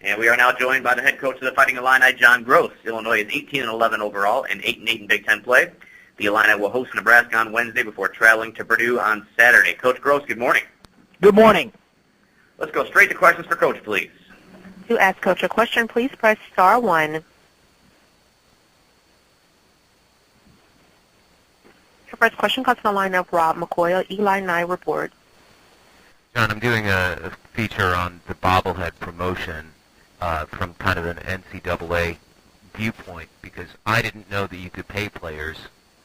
And we are now joined by the head coach of the Fighting Illini, John Groce. Illinois is 18-11 overall and 8-8 in Big Ten play. The Illini will host Nebraska on Wednesday before traveling to Purdue on Saturday. Coach Groce, good morning. Good morning. Let's go straight to questions for Coach, please. To ask Coach a question, please press star 1. Your first question comes from the line of Rob McCoy, Illini Report. John, I'm doing a feature on the bobblehead promotion from kind of an NCAA viewpoint because I didn't know that you could pay players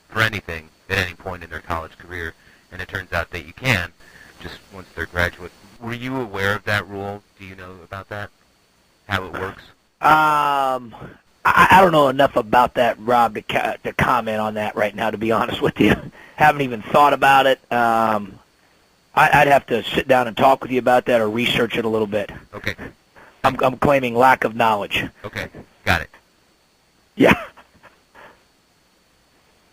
for anything at any point in their college career, and it turns out that you can just once they're graduate. Were you aware of that rule? Do you know about that, how it works? I don't know enough about that, Rob, to comment on that right now, to be honest with you. Haven't even thought about it. I'd have to sit down and talk with you about that or research it a little bit. Okay. I'm claiming lack of knowledge. Okay, got it. Yeah.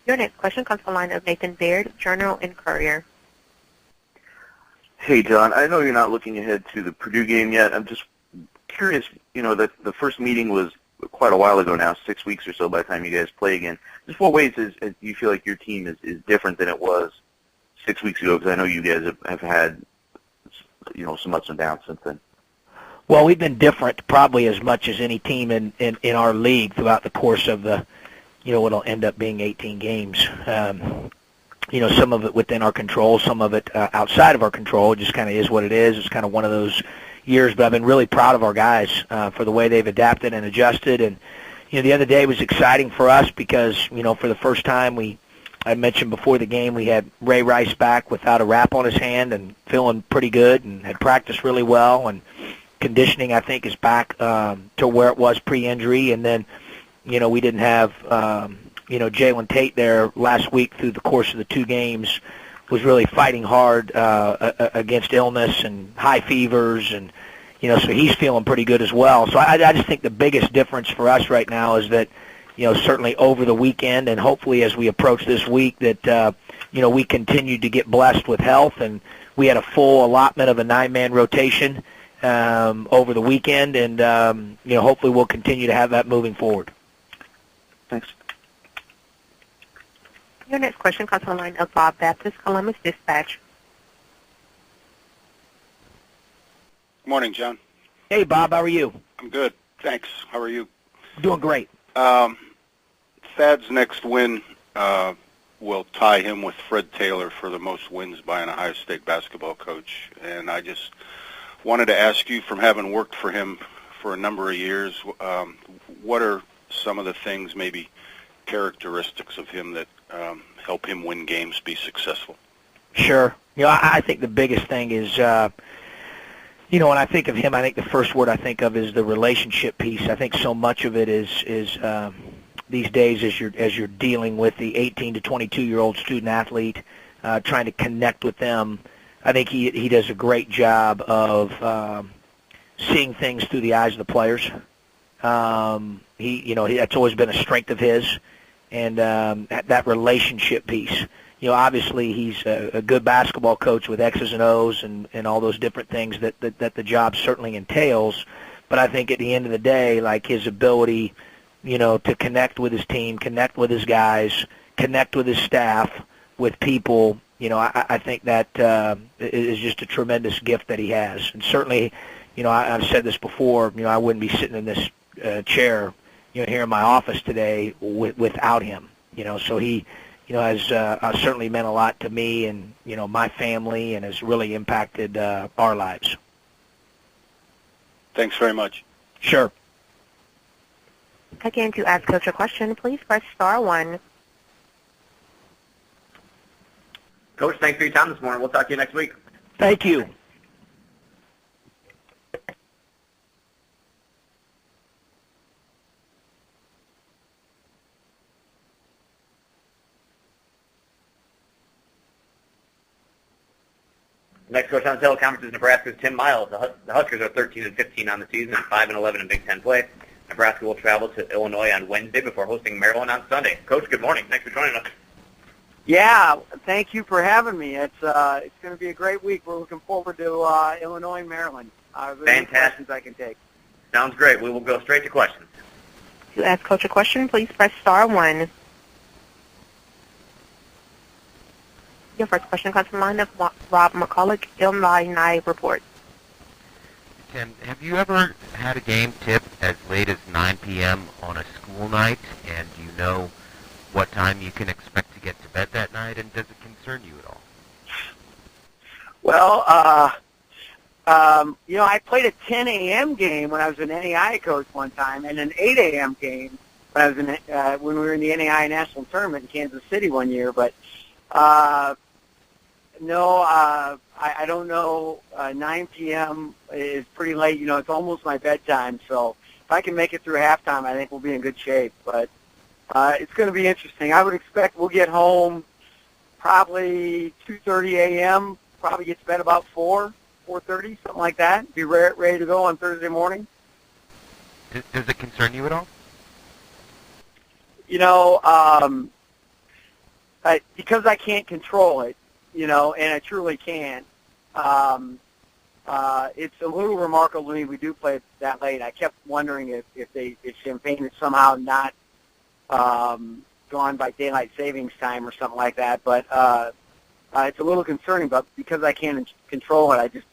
Your next question comes from the line of Nathan Baird, Journal and Courier. Hey, John, I know you're not looking ahead to the Purdue game yet. I'm just curious, that the first meeting was quite a while ago now, 6 weeks or so by the time you guys play again. Just what ways do you feel like your team is different than it was 6 weeks ago? Because I know you guys have had, some ups and downs since then. Well, we've been different probably as much as any team in our league throughout the course of the, what'll end up being 18 games. Some of it within our control, some of it outside of our control. It just kind of is what it is. It's kind of one of those years, but I've been really proud of our guys for the way they've adapted and adjusted. And, the other day was exciting for us because, for the first time I mentioned before the game we had Ray Rice back without a wrap on his hand and feeling pretty good and had practiced really well. And conditioning, I think, is back to where it was pre-injury. And then, we didn't have, Jalen Tate there last week through the course of the 2 games was really fighting hard against illness and high fevers. And, so he's feeling pretty good as well. So I just think the biggest difference for us right now is that, certainly over the weekend and hopefully as we approach this week that, we continue to get blessed with health. And we had a full allotment of a 9-man rotation over the weekend. And, hopefully we'll continue to have that moving forward. Thanks. Your next question comes from the line of Bob Baptist, Columbus Dispatch. Good morning, John. Hey, Bob, how are you? I'm good. Thanks. How are you? Doing great. Thad's next win will tie him with Fred Taylor for the most wins by an Ohio State basketball coach. And I just wanted to ask you, from having worked for him for a number of years, what are some of the things, maybe characteristics of him that help him win games, be successful? Sure. I think the biggest thing is, when I think of him, I think the first word I think of is the relationship piece. I think so much of it is these days as you're dealing with the 18 to 22-year-old student athlete, trying to connect with them. I think he does a great job of seeing things through the eyes of the players. That's always been a strength of his, and that relationship piece. Obviously he's a good basketball coach with X's and O's and all those different things that the job certainly entails. But I think at the end of the day, like his ability, to connect with his team, connect with his guys, connect with his staff, with people, I think that is just a tremendous gift that he has. And certainly, I've said this before, I wouldn't be sitting in this chair, here in my office today without him. So he, has certainly meant a lot to me and, my family, and has really impacted our lives. Thanks very much. Sure. Again, to ask Coach a question, please press star 1. Coach, thanks for your time this morning. We'll talk to you next week. Thank you. Next coach on the teleconference is Nebraska's Tim Miles. The Huskers are 13-15 on the season and 5-11 in Big Ten play. Nebraska will travel to Illinois on Wednesday before hosting Maryland on Sunday. Coach, good morning. Thanks for joining us. Yeah, thank you for having me. It's going to be a great week. We're looking forward to Illinois and Maryland. Fantastic. Questions I can take. Sounds great. We will go straight to questions. To ask Coach a question, please press star 1. Your first question comes from the line of Rob McCulloch, Illini Report. Tim, have you ever had a game tip as late as 9 p.m. on a school night, and do you know what time you can expect to get to bed that night, and does it concern you at all? Well, I played a 10 a.m. game when I was an NAI coach one time, and an 8 a.m. game when I was when we were in the NAI National Tournament in Kansas City one year. But no, I don't know. 9 p.m. is pretty late. It's almost my bedtime. So if I can make it through halftime, I think we'll be in good shape. But it's going to be interesting. I would expect we'll get home probably 2:30 a.m., probably get to bed about 4:30, something like that. Be ready to go on Thursday morning. Does it concern you at all? Because I can't control it, and I truly can't. It's a little remarkable to me we do play that late. I kept wondering if Champaign is somehow not gone by daylight savings time or something like that. But it's a little concerning, but because I can't control it, I just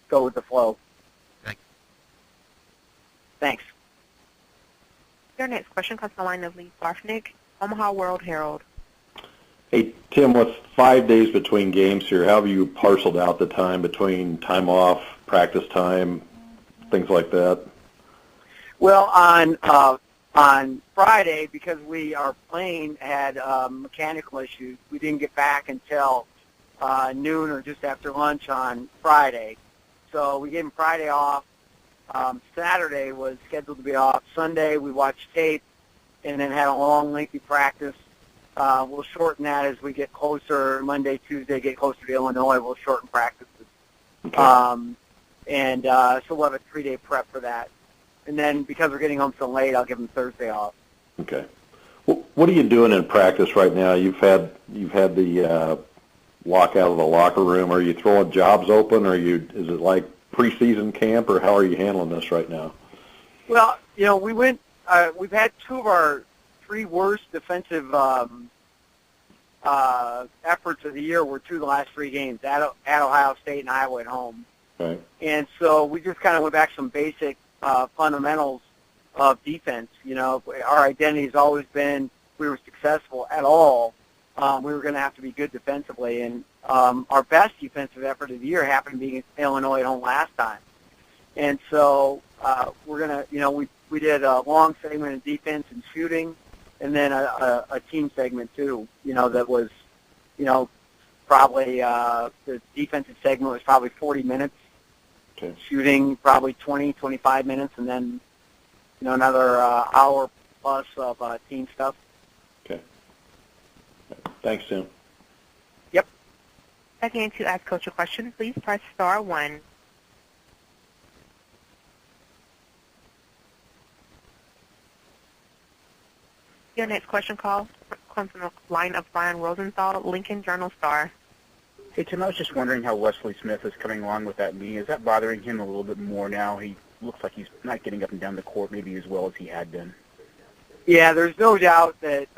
go with the flow. Thanks. Your next question comes from the line of Lee Farfnick, Omaha World Herald. Hey, Tim, with 5 days between games here, how have you parceled out the time between time off, practice time, things like that? Well, on Friday, because our plane had mechanical issues, we didn't get back until noon or just after lunch on Friday. So we gave him Friday off. Saturday was scheduled to be off. Sunday we watched tape and then had a long, lengthy practice. We'll shorten that as we get closer. Monday, Tuesday, get closer to Illinois. We'll shorten practices. Okay. So we'll have a 3-day prep for that. And then because we're getting home so late, I'll give them Thursday off. Okay. Well, what are you doing in practice right now? You've had the walk out of the locker room. Are you throwing jobs open, or is it like preseason camp, or how are you handling this right now? Well, we've had 2 of our 3 worst defensive efforts of the year were 2 of the last 3 games at Ohio State and Iowa at home. Right. And so we just kind of went back to some basic fundamentals of defense. Our identity has always been we were successful at all. We were going to have to be good defensively, and our best defensive effort of the year happened to be against Illinois at home last time. And so we're going to, we did a long segment of defense and shooting, and then a team segment too, that was, probably the defensive segment was probably 40 minutes, okay. Shooting probably 20, 25 minutes, and then, another hour plus of team stuff. Okay. Thanks, Tim. Yep. Again, to ask Coach a question, please press star 1. Your next question comes from the line of Brian Rosenthal, Lincoln Journal-Star. Hey, Tim, I was just wondering how Wesley Smith is coming along with that knee. Is that bothering him a little bit more now? He looks like he's not getting up and down the court maybe as well as he had been. Yeah, there's no doubt that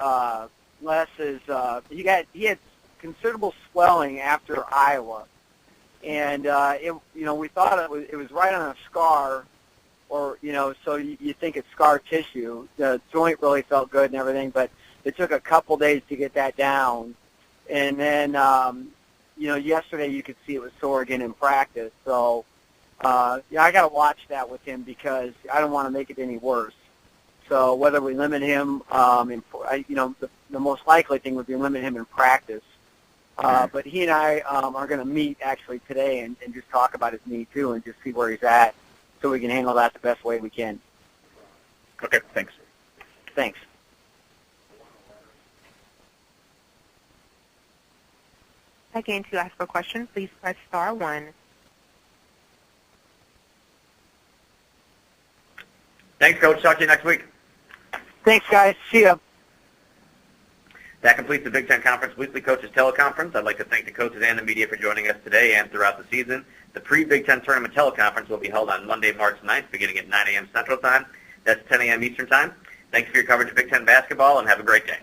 Les is he had considerable swelling after Iowa, and we thought it was right on a scar, or so you think it's scar tissue. The joint really felt good and everything, but it took a couple days to get that down, and then yesterday you could see it was sore again in practice. So I got to watch that with him because I don't want to make it any worse. So whether we limit him, the most likely thing would be limit him in practice. But he and I are going to meet actually today and just talk about his knee too and just see where he's at so we can handle that the best way we can. Okay, thanks. Thanks. Again, to ask a question, please press star 1. Thanks, Coach. Talk to you next week. Thanks, guys. See ya. That completes the Big Ten Conference Weekly Coaches Teleconference. I'd like to thank the coaches and the media for joining us today and throughout the season. The pre-Big Ten Tournament Teleconference will be held on Monday, March 9th, beginning at 9 a.m. Central Time. That's 10 a.m. Eastern Time. Thanks for your coverage of Big Ten basketball, and have a great day.